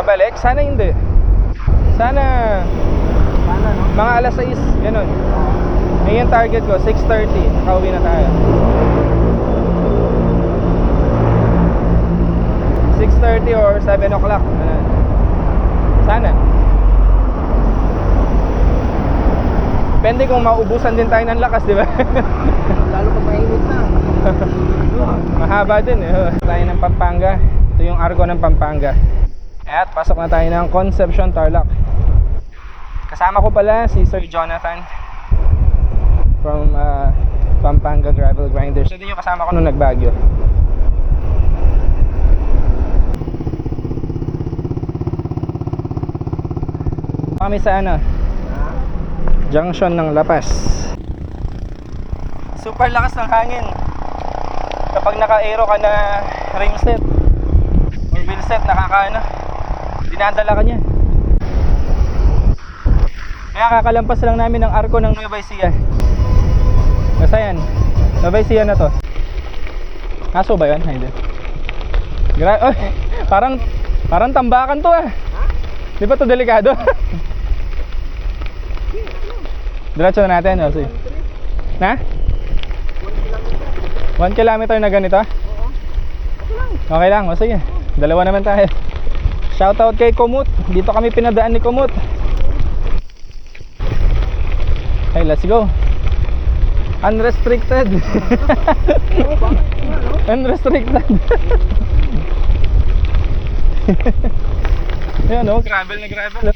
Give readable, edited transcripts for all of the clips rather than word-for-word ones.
pabalik? Sana hindi. Sana mga alas 6, ganun. Yung target ko, 6:30. Nakauwi na tayo. 6:30 or 7 o'clock. Sana. Depende kung maubusan din tayo ng lakas, di ba? Lalo pa mainit na. Mahaba din eh. Tayo ng Pampanga. Ito yung Argo ng Pampanga. At pasok na tayo ng Concepcion, Tarlac. Kasama ko pala si Sir Jonathan from Pampanga Gravel Grinders. Siya din yung kasama ko nung nagbagyo. Kami sa ano, junction ng La Paz. Super lakas ng hangin kapag naka-aero ka na rim set or wheel set, dinadala ka niya. Kaya kakalampas lang namin ng arko ng Nueva Ecija. Basta yan, Nueva Ecija na to. Aso ba yun? Hindi. Oh, parang tambakan to ah. Di ba to delikado? Diretso na natin, oh, sige. Na? 1 kilometer na ganito? Okay lang, o sige. Dalawa naman tayo. Shoutout kay Kumut. Dito kami pinadaan ni Kumut. Okay, let's go. Unrestricted. Unrestricted. Ayan o, gravel na gravel.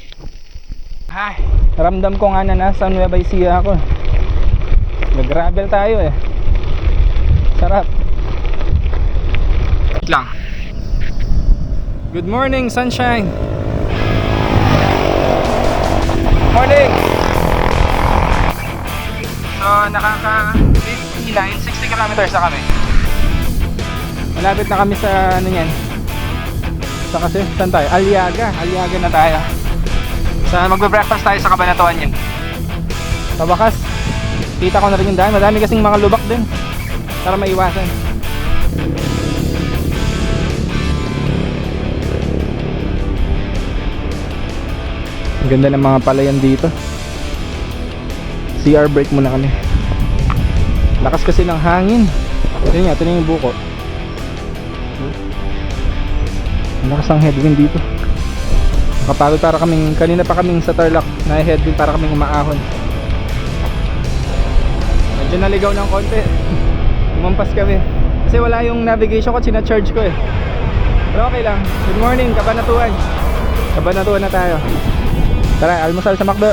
Ay, ramdam ko nga na nasa Nueva Ecija ako. Nag-gravel tayo eh. Sarap. Wait lang. Good morning, sunshine. Morning. So, nakaka-59, 60 kilometers na kami. Malapit na kami sa ano yan. Sa kasi, saan tayo? Aliaga na tayo. So, magbe-breakfast tayo sa Cabanatuan yan. Sa wakas, kita ko na rin yung daan. Madami kasing mga lubak din para maiwasan. Ang ganda ng mga palayan dito. CR break muna kami. Lakas kasi ng hangin. Ito nga, ito na yung buko. Lakas ng headwind dito. Nakapagod para kaming, kanina pa kaming sa Tarlac na headwind para kaming umaahon. Medyo naligaw ng konti. Umampas kami kasi wala yung navigation ko, sina-charge ko eh. Pero okay lang. Good morning, Cabanatuan. Cabanatuan na tayo. Tara, almusal sa McDo.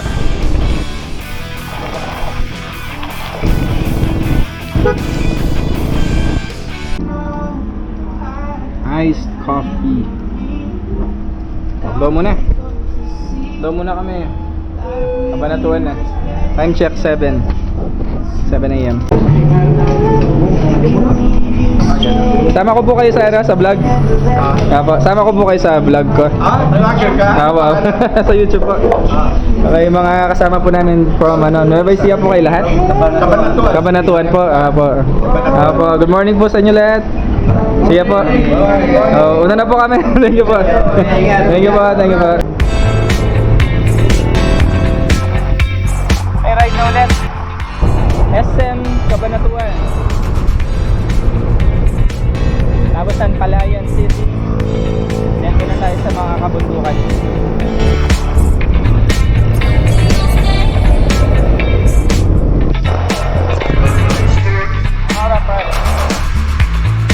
Iced coffee. Doon muna kami. Cabanatuan na. Time check 7 AM. Sama ko po kayo sa vlog. Sama ko po kayo sa vlog ko. Vlogger ka? Wow. Sa YouTube po. Okay, mga kasama po namin from Nueva Ecija po kayo lahat. Cabanatuan po. Good morning po sa inyo lahat. Sige po. Una na po kami. Thank you po. Thank you po. May ride na ulit. SM Cabanatuan. Tapos San Palayan City. Then na tayo sa mga kabundukan. Harap pa.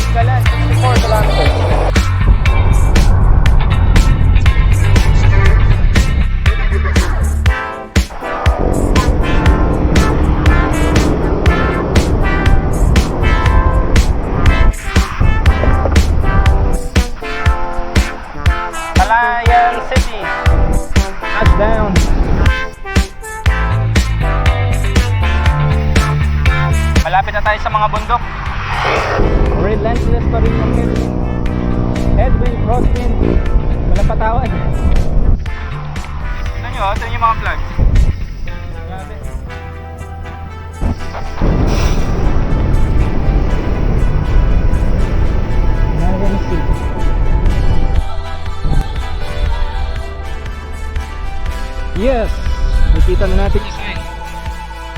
Kalan, 64 kilometers. Palayan City. Touchdown. Malapit na tayo sa mga bundok. Relentless pa rin yung headwind, crosswind. Walang patawad. Tignan nyo, ito yung mga flags. Grabe. Yes! Nakita na natin yung sign.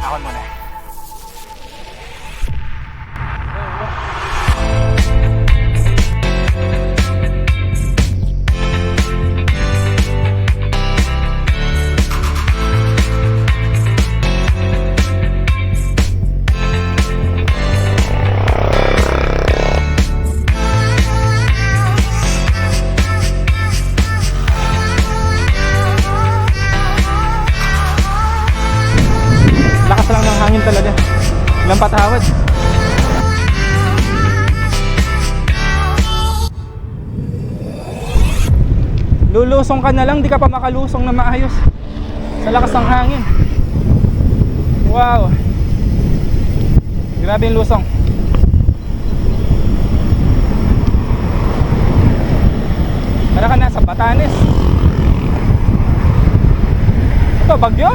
Ahon muna. Lakas lang ng hangin talaga. Walang patawad. Lulusong ka na lang, di ka pa makalusong na maayos. Sa lakas ng hangin. Wow. Grabe yung lusong. Para ka nasa Batanes. Ito, bagyo.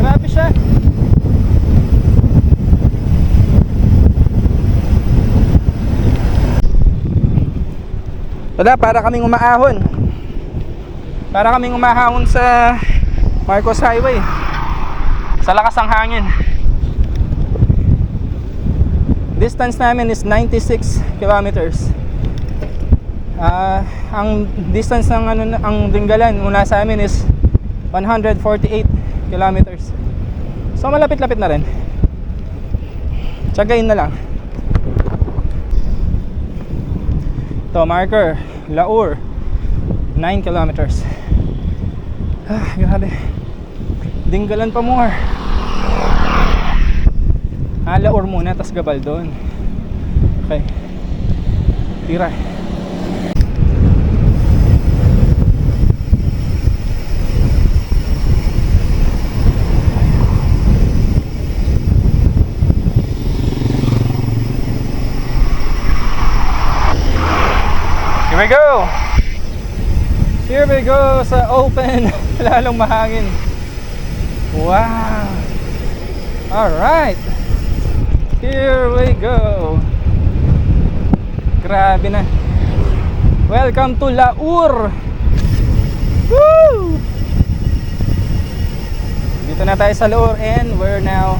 Grabe siya. Wala, para kaming umaahon. Para kaming umahon sa Marcos Highway. Sa lakas ng hangin. Distance namin is 96 kilometers. Ang distance ng ang Dingalan mula sa amin is 148 kilometers. So malapit-lapit na rin. Tsagain na lang. Ito, marker Laur, 9 kilometers. Grabe. Dingalan pa more. Laur muna, tas Gabaldon. Okay. Tira. Here we go! Here we go sa open. Lalong mahangin. Wow! Alright! Here we go! Grabe na. Welcome to Laur! Woo! Dito na tayo sa Laur and we're now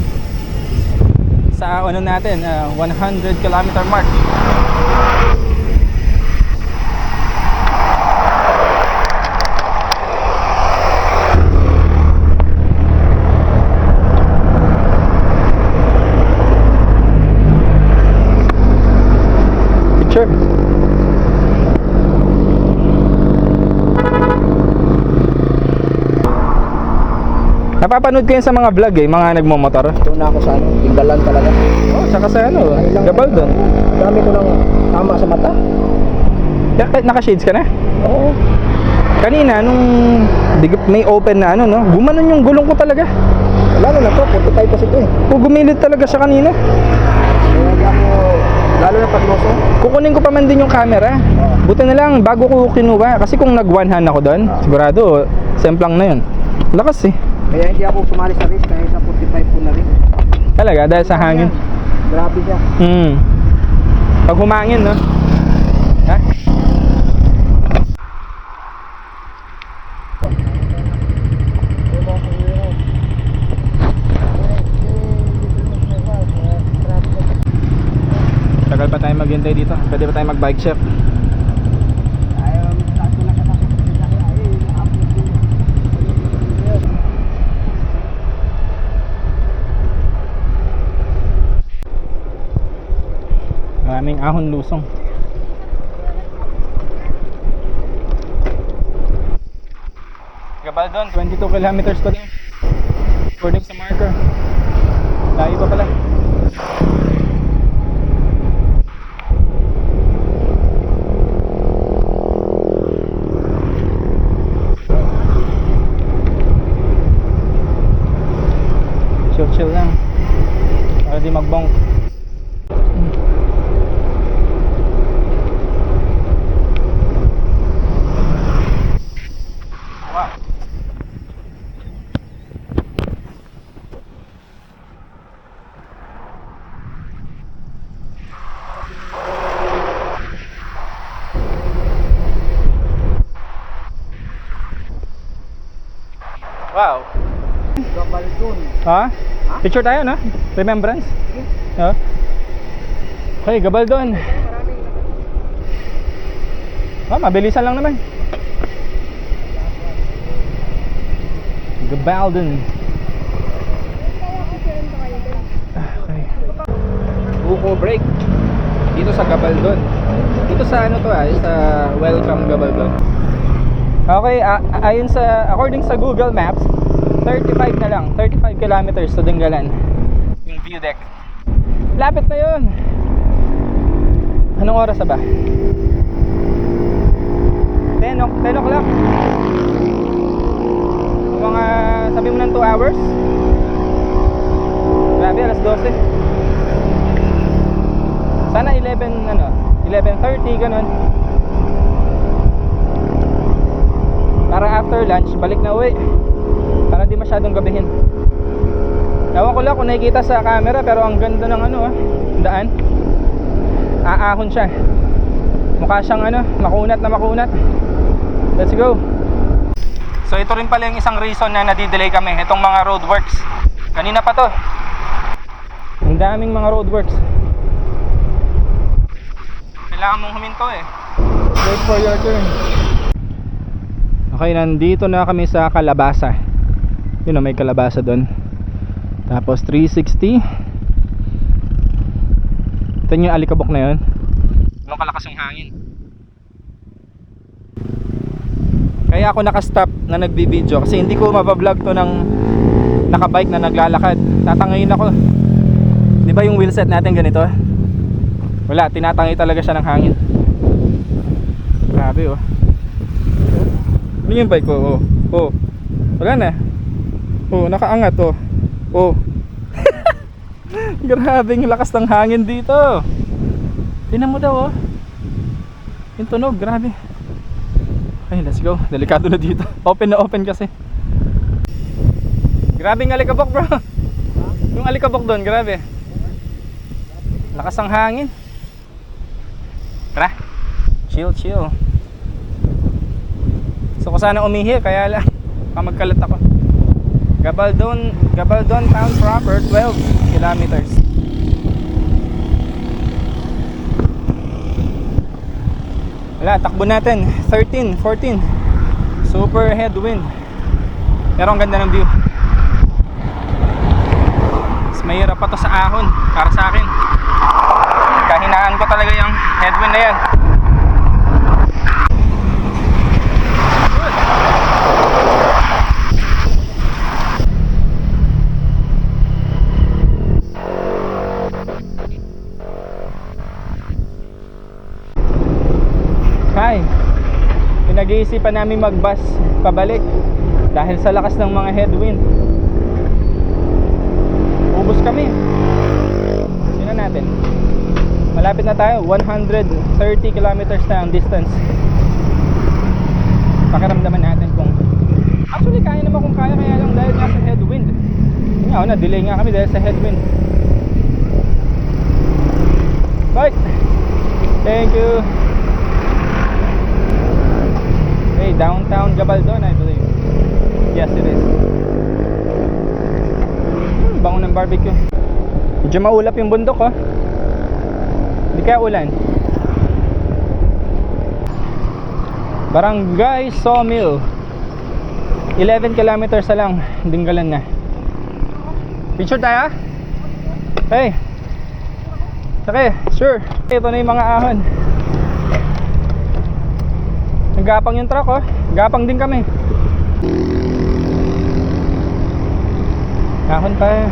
sa ano natin, 100 kilometer mark. Sure. Napapanood ko yun sa mga vlog mga nagmomotor. Doon na ako sa Dingalan talaga. Oh, saka sa Gabaldon. Dami ko ng tama sa mata. Naka-shades ka na? Oo. Kanina, nung may open na no? Gumanon yung gulong ko talaga. Lalo na to, 45 kasi ito Gumilid talaga siya kanina. Kaya di ako, lalo na pagloso. Kukunin ko pa man din yung camera. Buti na lang, bago ko kinuha. Kasi kung nag-one hand ako doon, sigurado, semplang na yun. Lakas eh. Kaya hindi ako sumali sa race kahit sa 45 po na rin. Talaga, dahil sa hangin. Grabe siya. Pag humangin, no? Ha? Tagal pa tayo maghintay dito. Pwede pa tayo mag-bike shop. Maraming ahon lusong. Gabaldon, 22 kilometers pa din. According sa marker. Layo pa pala. Chill lang. Para di magbonk. Wow. Gabaldon. Ha? Picture tayo, no? Remembrance? Ha? Okay, Gabaldon. Mabilisan lang naman. Gabaldon. Okay. Buko break. Dito sa Gabaldon. Dito sa ano to sa Welcome Gabaldon. Okay, ayon sa according sa Google Maps, 35 na lang, 35 kilometers sa Dingalan. Yung view deck. Lapit na 'yun. Anong oras na ba? 10 o'clock. Mga sabi mo ng 2 hours. Grabe, alas 12. Sana 11:30 ganun. Para after lunch balik na uwi. Para di masyadong gabihin. Ewan ko lang kung nakikita sa camera, pero ang ganda ng daan. Aahon siya. Mukha siyang makunat na makunat. Let's go. So ito rin pala yung isang reason na nadidelay kami, itong mga roadworks. Kanina pa to. Ang daming mga roadworks. Kailangan mong huminto eh. Wait for your turn. Okay, nandito na kami sa Kalabasa. Yun na, may kalabasa doon. Tapos 360. Ito yung alikabok na yun. Anong kalakas yung hangin. Kaya ako nakastop na nagbibideo kasi hindi ko mabablog to ng nakabike na naglalakad. Tatangayin ako. Di ba yung wheelset natin ganito? Wala, tinatangay talaga siya ng hangin. Grabe oh. Ano yung bike ko? Oh. Wala na. Oh, nakaangat oh. Oh. Grabe yung lakas ng hangin dito. Tingnan mo daw oh. Yung tunog, grabe. Okay, let's go. Delikado na dito. Open na open kasi. Grabe yung alikabok bro. Yung alikabok doon, grabe. Lakas ng hangin. Tara. Chill. So ko sana umihi, kaya lang magkalat ako. Gabaldon town proper 12 kilometers. Wala, takbo natin 13, 14. Super headwind. Pero ang ganda ng view. Mas mahirap pa to sa ahon para sa akin. Kahinaan ko talaga yung headwind na yan. Hi. Pinag-iisipan namin mag-bus pabalik dahil sa lakas ng mga headwind. Ubus kami. Sino natin? Malapit na tayo, 130 kilometers na ang distance. Pakiramdaman natin kung actually kaya naman kung kaya lang dahil nga sa headwind. Nga, na-delay nga kami dahil sa headwind. Bye! Thank you! Hey, downtown Gabaldon, I believe. Yes, it is. Bango ng barbecue. Medyo maulap yung bundok, oh. Hindi kaya ulan. Barangay Sawmill. 11 kilometers na lang, Dingalan na. Picture tayo? Hey. Okay, sure. Ito na yung mga ahon. Nagapang yung truck oh. Gapang din kami. Ahon tayo.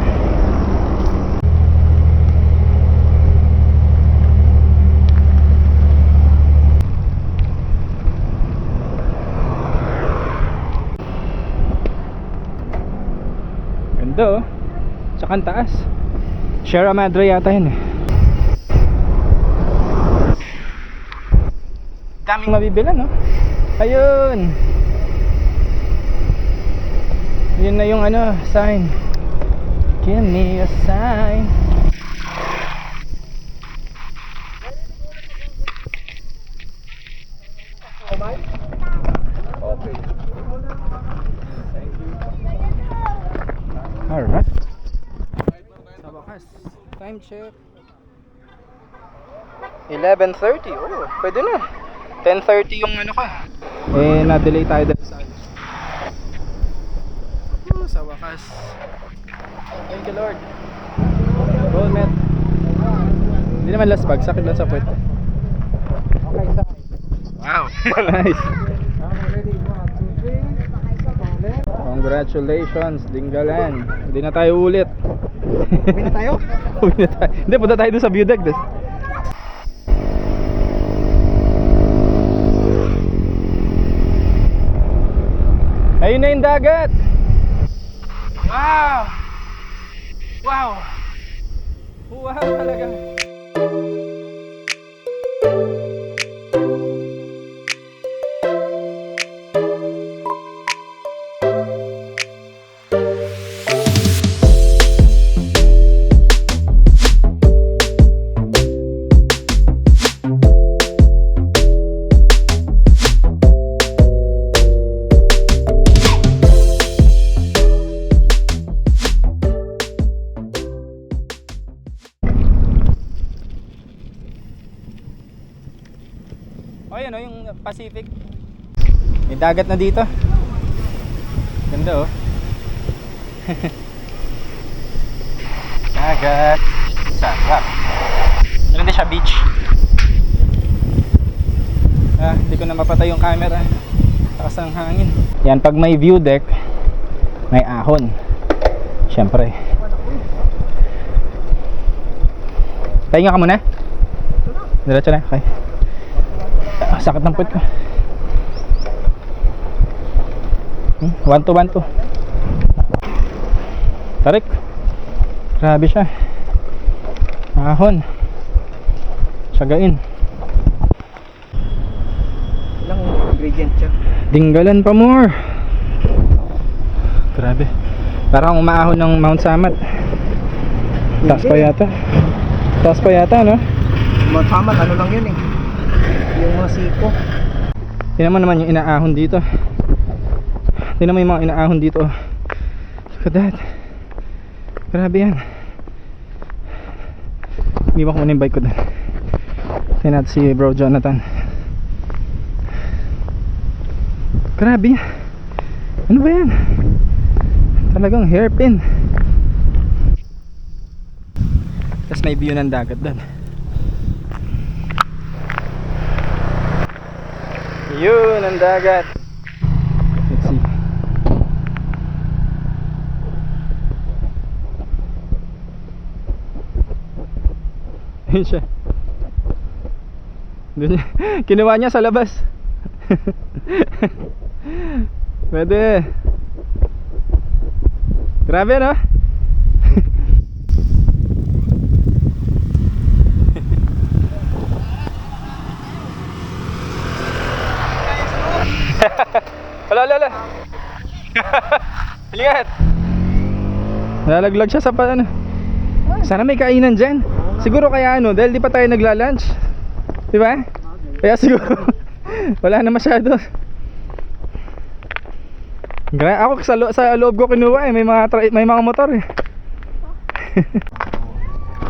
Ganda oh. Tsaka ang taas. Sierra Madre yata yun eh. Daming mabibilan no? Ayun. Yun na yung ano, sign. Give me a sign. Okay. Alright. Sa wakas, time check 11:30. Oh, pwede na. 10:30 yung ano ko. Eh, na-delay tayo dahil sa sa wakas. Thank you, Lord. Roll, man. Hindi naman last bag, sakit lang sa puwet. Okay, sir. Wow. Nice. Ready? 1, 2, 3. Congratulations, Dinggalan. Hindi na tayo ulit. Uwi na tayo? Uwi na tayo. Hindi, punta tayo doon sa view deck. Ayun na yung dagat. Wow. Wow. Wow talaga. Oh, yan oh, yung Pacific. May dagat na dito. Ganda oh. Dagat. Sarap. Pero hindi siya beach. Ah, hindi ko na mapatay yung camera. Takas ng hangin. Yan, pag may view deck, may ahon. Siyempre. Pahinga ka muna. Diretso na, okay. Sakit ng puwet ko. 1-2. Tarik. Grabe siya. Ahon. Sagain. Ilang ingredient siya? Dinggalan pa more. Grabe. Parang umaahon ng Mount Samat. Taas pa yata. Taas pa yata, no? Mount Samat, ano lang yun eh. Yung mga siko. Tingnan mo naman yung inaahon dito. Tingnan mo yung mga inaahon dito. Look at that. Grabe yan. Iwan ko muna yung bike ko doon. Tingnan natin si bro Jonathan. Grabe yan. Ano ba yan? Talagang hairpin. Tapos may view ng dagat doon. Yun ang dagat. Let's see. Ayun siya. Doon niya. Kinuha niya sa labas. Pwede. Grabe no? Ala. Ingat. Nalaglag siya sa ano. Sana may kainan dyan. Siguro kaya ano, dahil di pa tayo nagla-lunch. Di ba? Kaya siguro wala na masyado. Ako sa loob ko kinuha eh, may mga motor eh.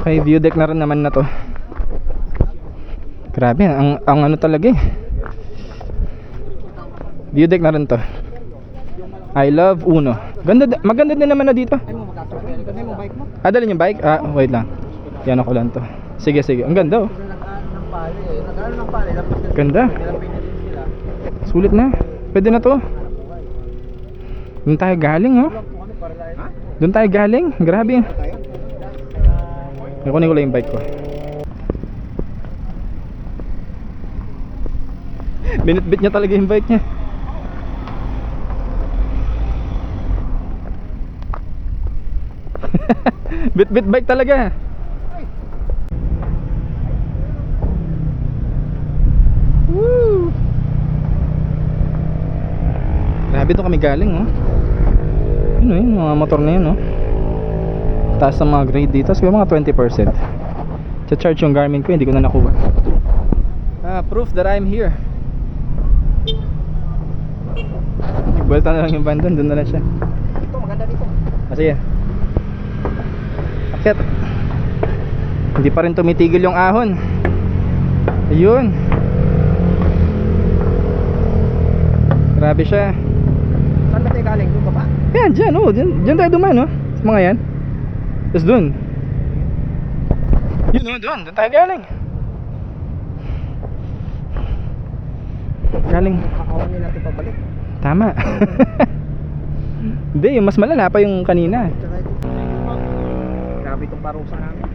Okay, view deck na rin naman na to. Grabe, ang ano talaga eh. View deck na rin to. I love Uno. Maganda din naman na dito. Ay mo makakasakay. Ganda mo bike mo. Dalhin yung bike? Wait lang. Yan ako lang to. Sige. Ang ganda oh. Nag-ano ng pali eh. Nag-ano ng pali. Ganda. Pinapinitin sila. Sulit na. Pwede na to. Doon tayo galing oh. Doon tayo galing. Grabe. Kunin ko lang yung bike ko. Binitbit niya talaga yung bike niya. Bit bike talaga. Woo! Grabe to kami galing oh. Ano yun, mga motor na yun oh. Taas ng mga grade dito, siguro mga 20%. Cha-charge yung Garmin ko, hindi ko na nakuha. Proof that I'm here. Nagbuelta na lang yung van doon na lang siya. Ito, maganda dito. Sige. Akyat. Hindi pa rin tumitigil yung ahon. Ayun. Grabe siya. Saan ba tayo galing? Doon ba ba? Yan, dyan, oh. Dyan tayo dumaan, oh. Sa mga yan. Tapos dun. Yun, oh, dun tayo galing. Galing. Kakawan nyo natin pabalik. Tama. Hindi, yung mas malala pa yung kanina. Tsaka ito. Grabe itong parusa namin.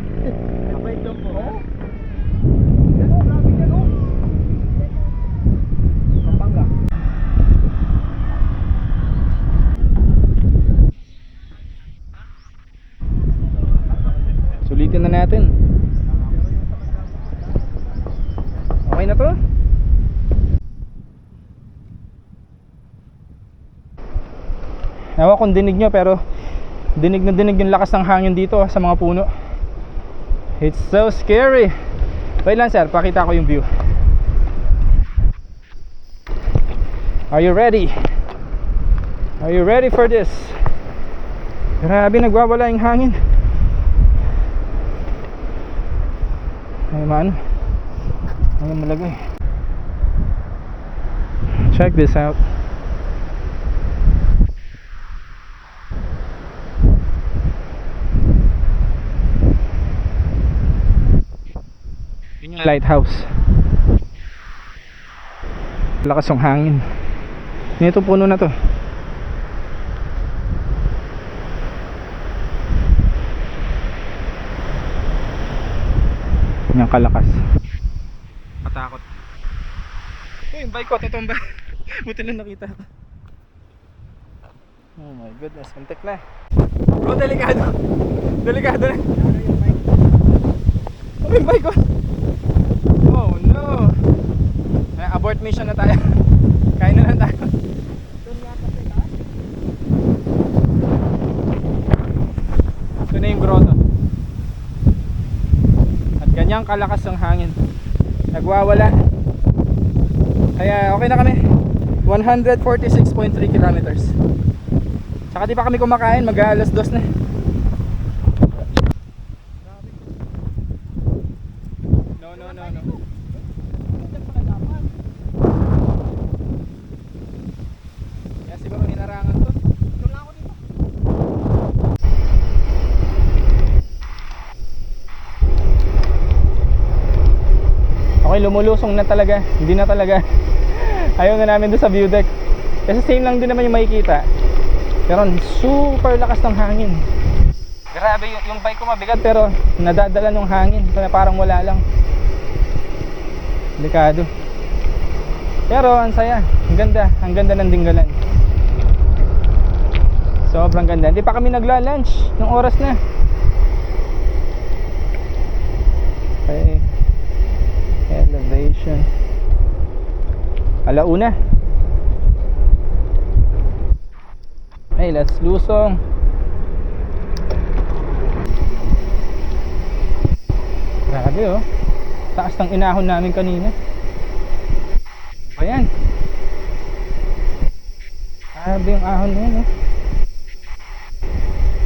Grabe ito po. Oo. Yan o, grabe yan o. Pampanga. Sulitin na natin. Okay na to? Ewan kung dinig nyo, pero dinig na dinig yung lakas ng hangin dito sa mga puno. It's so scary. Wait lang sir, pakita ko yung view. Are you ready? Are you ready for this? Grabe, nagwawala yung hangin. Ay man, ay malagay. Check this out. Yun yung lighthouse. Lakas yung hangin. Nito puno na to. Yung kalakas. Matakot. Ito yung bike ko, totoong ba? Buti lang nakita ko. Oh my goodness, muntik na. Bro, delikado. Delikado na. Ano yung bike ko? Oh no. May abort mission na tayo. Kain na lang tayo. Ito na yung grotto. Ganyang kalakas ng hangin. Nagwawala. Kaya okay na kami. 146.3 kilometers. Tsaka di pa kami kumakain, mag-alas 2 na. No. Kaya siguro hinarangan to. Okay, lumulusong na talaga. Hindi na talaga. Ayaw na namin doon sa view deck. Kasi same lang din naman yung makikita. Pero super lakas ng hangin. Grabe, yung bike ko mabigat pero nadadala ng hangin. Kaya parang wala lang. Delikado. Pero ang saya. Ang ganda. Ang ganda ng Dingalan. Sobrang ganda. Hindi pa kami nagla-lunch ng oras na. Okay. Elevation. Alauna. Hey, let's lusong. Grabe oh. Taas ng inahon namin kanina. Ayan. Grabe yung ahon na yun oh.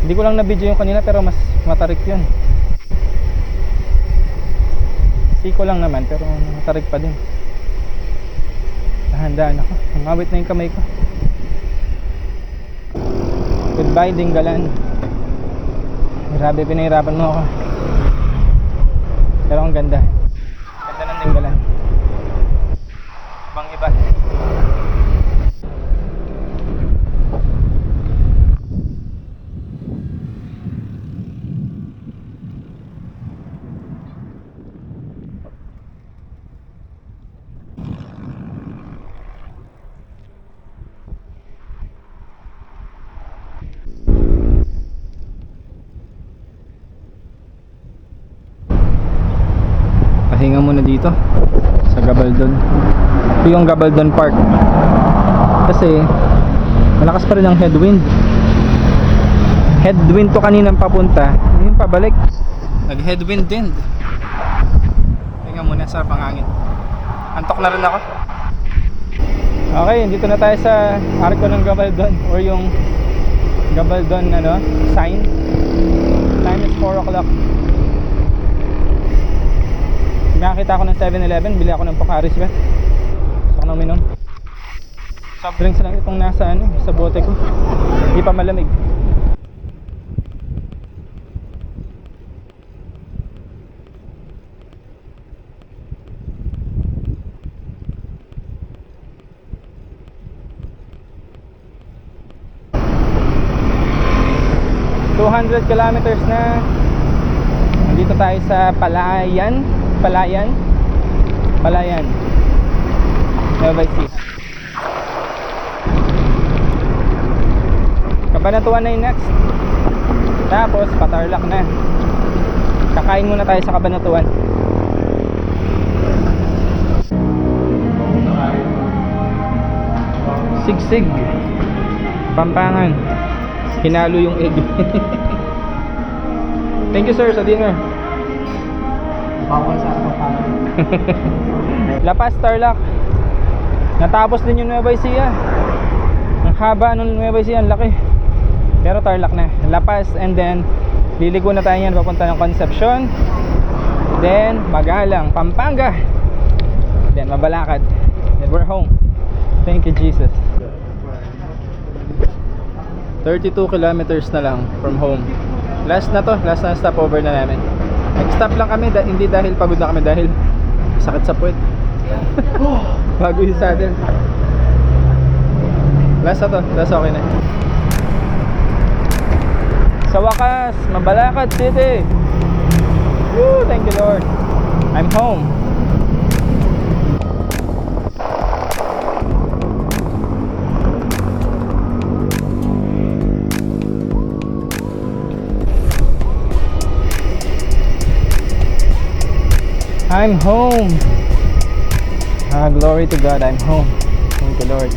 Hindi ko lang na-video yung kanina pero mas matarik yun. Siko lang naman pero matarik pa din. Dahan-dahan ako. Umawit na yung kamay ko. Goodbye Dingalan. Grabe, pinahirapan mo ako. Pero ang ganda. Ganda ng Dingalan. Ibang iba. Pahinga muna dito sa Gabaldon. Ito yung Gabaldon Park. Kasi malakas pa rin ang headwind. Headwind to kaninang papunta, yung pabalik nag headwind din. Pahinga muna sa pangangin. Antok na rin ako. Okay, dito na tayo sa Arco ng Gabaldon or yung Gabaldon sign. Time is 4 o'clock. Nakakita ako ng 7-Eleven, bili ako ng Pocari Sweat. Gusto ko na uminom. Soft drinks lang itong nasa sa bote ko. Hindi pa malamig. ...200 kilometers na. Nandito tayo sa Palayan. Nueva Ecija. Cabanatuan na yung next. Tapos pa-Tarlac na. Kakain muna tayo sa Cabanatuan. Sigsig Pampangan. Hinalo yung egg. Thank you sir sa dinner. Bawal sa Pampangan. La Paz, Tarlac. Natapos din yung Nueva Ecija. Ang haba ng Nueva Ecija, ang laki. Pero Tarlac na. La Paz, and then liliko na tayo yan papunta ng Concepcion. Then Magalang, Pampanga. Then Mabalakad. Then we're home. Thank you Jesus. 32 kilometers na lang from home. Last na stopover na namin. Nag-stop lang kami, hindi dahil pagod na kami, dahil sakit sa puwet. Bago yung saddle. Last okay na. Sa wakas, Mabalakad City. Woo, thank you Lord. I'm home. I'm home. Glory to God, I'm home. Thank you Lord.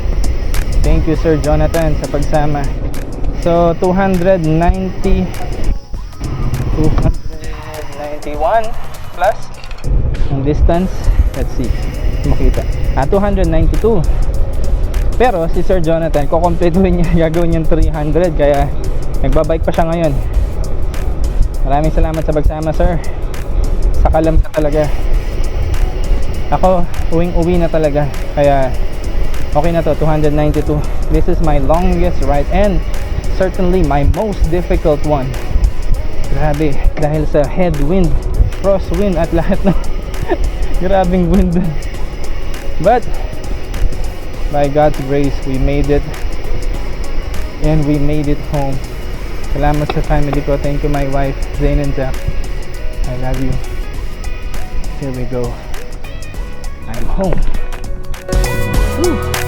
Thank you Sir Jonathan sa pagsama. So 291 plus ang distance. Let's see, makita 292. Pero si Sir Jonathan kukompletuhin niya, gagawin niyang 300, kaya nagbabike pa siya ngayon. Maraming salamat sa pagsama sir. Sakalam ka talaga. Ako uwing-uwi na talaga, kaya okay na to. 292. This is my longest ride and certainly my most difficult one. Grabe, dahil sa headwind, crosswind at lahat ng grabing wind. But by God's grace, we made it. And we made it home. Salamat sa family ko. Thank you my wife, Zane and Jack. I love you. Here we go. I'm home. Woo.